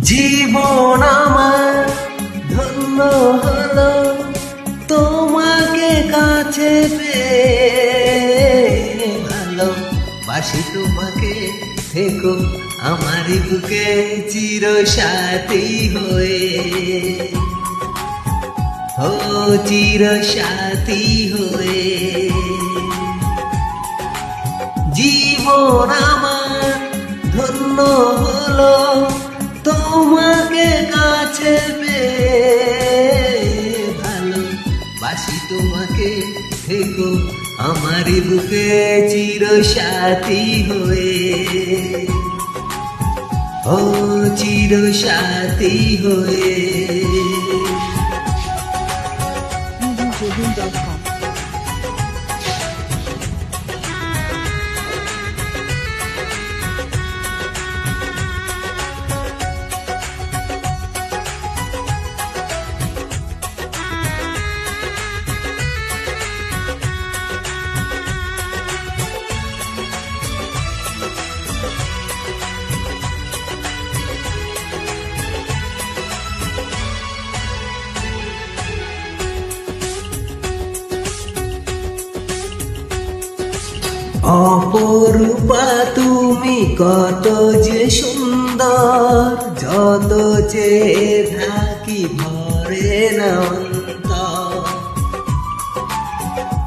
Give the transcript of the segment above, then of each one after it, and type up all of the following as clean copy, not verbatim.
জীবন আমার ধন্য হলো তোমাকে কাছে পেয়ে। ভালোবাসি তোমাকে, থেকো আমারই বুকে চির সাথী হয়ে। ও চির সাথী হয়ে। জীবন আমার ধন্য হলো তোমাকে কাছে পেয়ে। ভালোবাসি তোমাকে, থেকো আমারই বুকে চির সাথী হয়ে। ও চির সাথী হয়ে। Jobin.com অপরূপা তুমি কত যে সুন্দর, যত চেয়ে থাকি ভরে না অন্তর।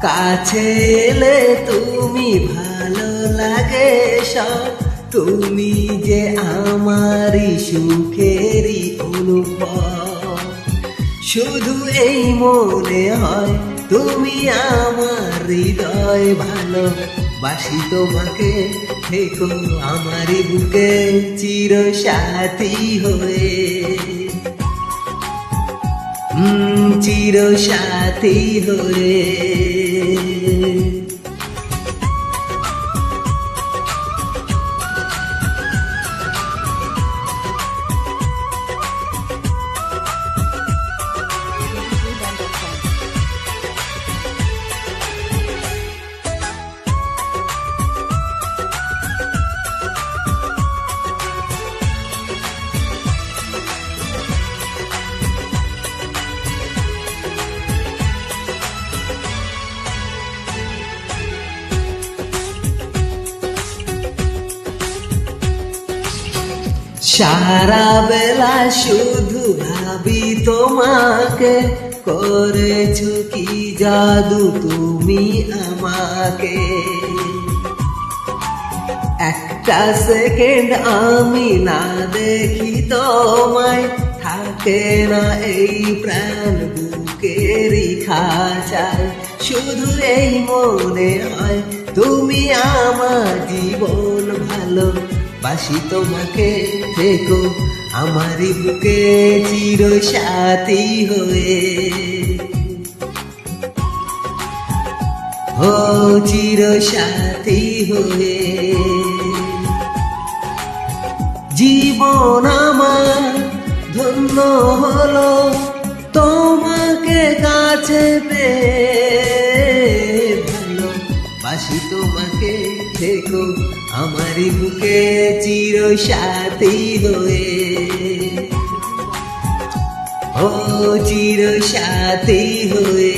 কাছে এলে তুমি ভালো লাগে সব, তুমি যে আমারই সুখেরই অনুভব। শুধু এই মনে হয় তুমি আমার হৃদয়। ভালোবাসি তোমাকে, থেকো আমারই বুকে চির সাথী হয়ে। চির সাথী হয়ে। সারা বেলা শুধু ভাবি তোমাকে, করেছো কি জাদু তুমি আমাকে। একটা সেকেন্ড আমি না দেখি তোমায়, থাকে না এই প্রাণ বুকেরই খাঁচায়। শুধু এই মনে হয় তুমি আমার জীবন। ভালোবাসি তোমাকে, থেকো আমারই বুকে চির সাথী হয়ে। ও চির সাথী হয়ে। জীবন আমার ধন্য হলো তোমাকে কাছে পেয়ে। ভালোবাসি তোমাকে, থেকো আমারই বুকে চির সাথী হয়ে। ও চির সাথী হয়ে।